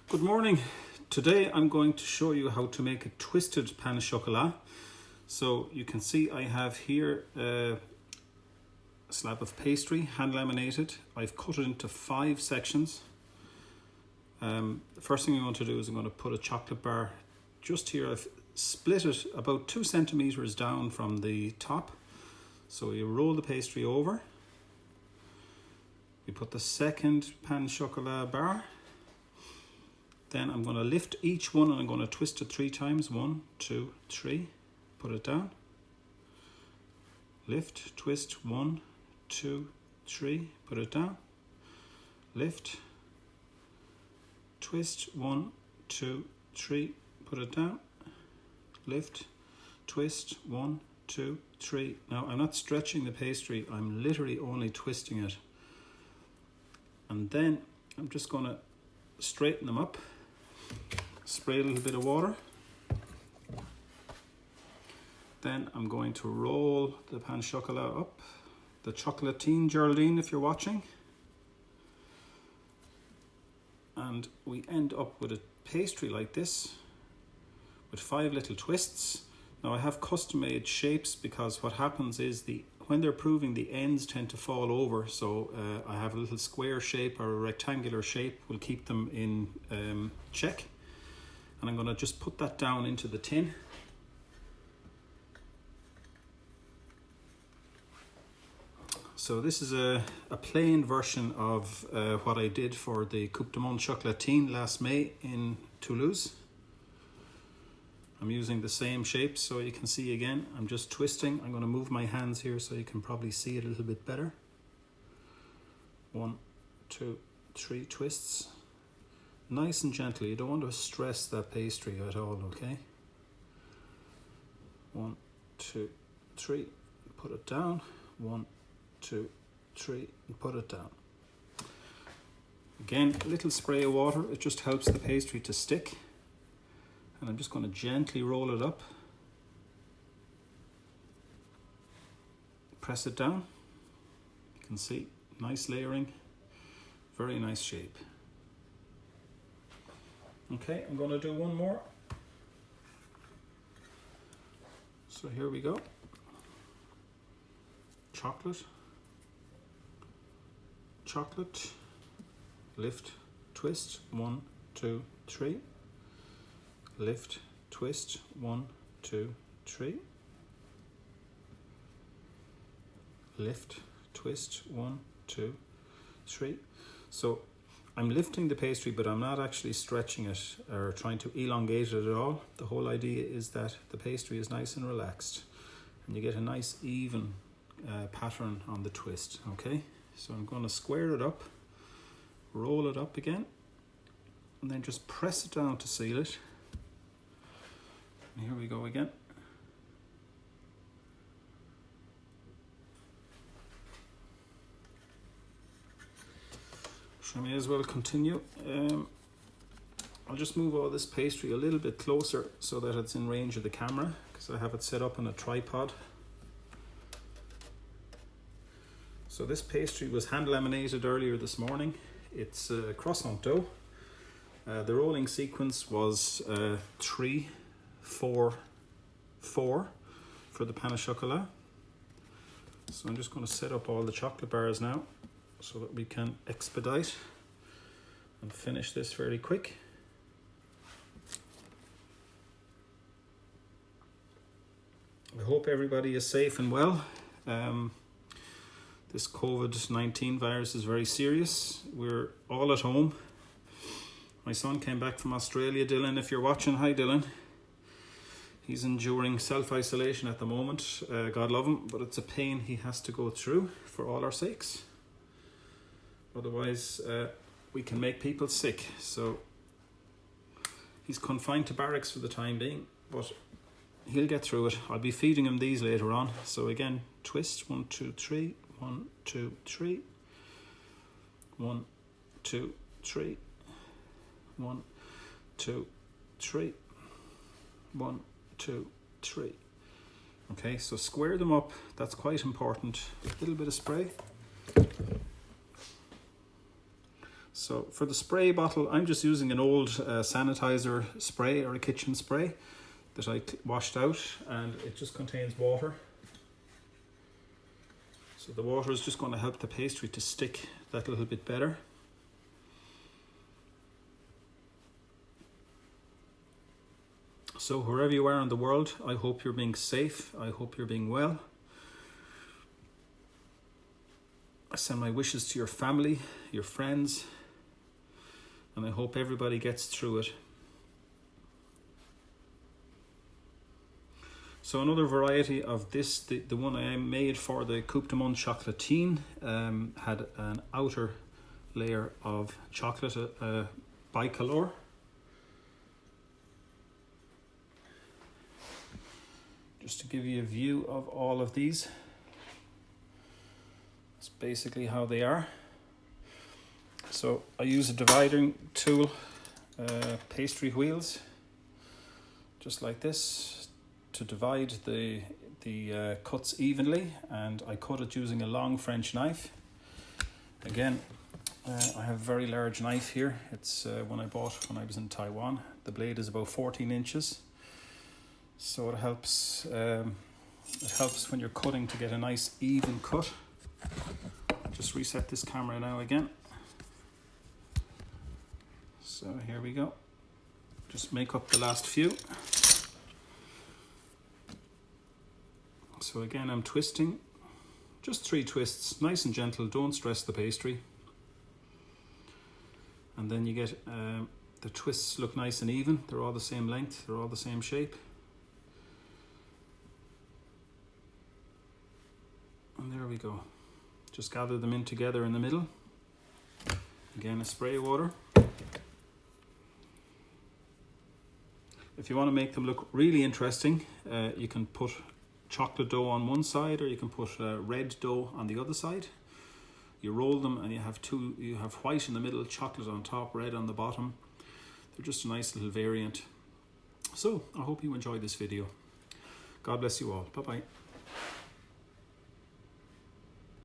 Good morning. Today I'm going to show you how to make a twisted pain au chocolat. So you can see I have here a slab of pastry, hand laminated. I've cut it into 5 sections. The first thing I'm going to do is I'm going to put a chocolate bar just here. I've split it about 2 centimeters down from the top. So you roll the pastry over. You put the second pain au chocolat bar. Then I'm going to lift each one and I'm going to twist it 3 times. 1, 2, 3. Put it down. Lift, twist, 1, 2, 3. Put it down. Lift, twist, 1, 2, 3. Put it down. Lift, twist, 1, 2, 3. Now I'm not stretching the pastry, I'm literally only twisting it. And then I'm just going to straighten them up. Spray a little bit of water. Then I'm going to roll the pain au chocolat up. The chocolatine, Geraldine, if you're watching. And we end up with a pastry like this with 5 little twists. Now I have custom made shapes because what happens is when they're proving, the ends tend to fall over. So I have a little square shape or a rectangular shape will keep them in check. And I'm going to just put that down into the tin. So this is a plain version of what I did for the Coupe du Monde Chocolatine last May in Toulouse. I'm using the same shape, so you can see again, I'm just twisting. I'm going to move my hands here so you can probably see it a little bit better. 1, 2, 3 twists. Nice and gently. You don't want to stress that pastry at all, okay? 1, 2, 3. Put it down. 1, 2, 3. And put it down. Again, a little spray of water. It just helps the pastry to stick. And I'm just going to gently roll it up. Press it down. You can see, nice layering. Very nice shape. Okay, I'm going to do one more. So here we go. Chocolate. Chocolate. Lift, twist. 1, 2, 3. Lift, twist, 1, 2, 3. Lift, twist, 1, 2, 3. So I'm lifting the pastry, but I'm not actually stretching it or trying to elongate it at all. The whole idea is that the pastry is nice and relaxed and you get a nice even pattern on the twist, okay? So I'm going to square it up, roll it up again, and then just press it down to seal it. Here we go again. So I may as well continue. I'll just move all this pastry a little bit closer so that it's in range of the camera because I have it set up on a tripod. So this pastry was hand laminated earlier this morning. It's croissant dough. The rolling sequence was 3, 4, 4 for the pain au chocolat. So I'm just going to set up all the chocolate bars now so that we can expedite and finish this fairly quick. I hope everybody is safe and well. This COVID-19 virus is very serious. We're all at home. My son came back from Australia, Dylan, if you're watching. Hi, Dylan. He's enduring self-isolation at the moment. God love him, but it's a pain he has to go through for all our sakes. Otherwise, we can make people sick. So he's confined to barracks for the time being, but he'll get through it. I'll be feeding him these later on. So again, twist, 1, 2, 3, 1, 2, 3, 1, 2, 3, 1, 2, 3, 1, 2, 3. Okay, so square them up. That's quite important. A little bit of spray. So for the spray bottle, I'm just using an old sanitizer spray or a kitchen spray that I washed out, and it just contains water. So the water is just going to help the pastry to stick that little bit better. So wherever you are in the world, I hope you're being safe. I hope you're being well. I send my wishes to your family, your friends, and I hope everybody gets through it. So another variety of this, the one I made for the Coupe du Monde Chocolatine, had an outer layer of chocolate, bicolor. Just to give you a view of all of these. That's basically how they are. So I use a dividing tool, pastry wheels, just like this, to divide the cuts evenly, and I cut it using a long French knife. Again, I have a very large knife here. It's one I bought when I was in Taiwan. The blade is about 14 inches. So it helps when you're cutting to get a nice even cut. Just reset this camera now again. So here we go. Just make up the last few. So again, I'm twisting. Just 3 twists, nice and gentle, don't stress the pastry. And then you get the twists look nice and even. They're all the same length, they're all the same shape. And there we go. Just gather them in together in the middle. Again, a spray of water. If you want to make them look really interesting, you can put chocolate dough on one side, or you can put red dough on the other side. You roll them and you have white in the middle, chocolate on top, red on the bottom. They're just a nice little variant. So I hope you enjoyed this video. God bless you all. Bye-bye.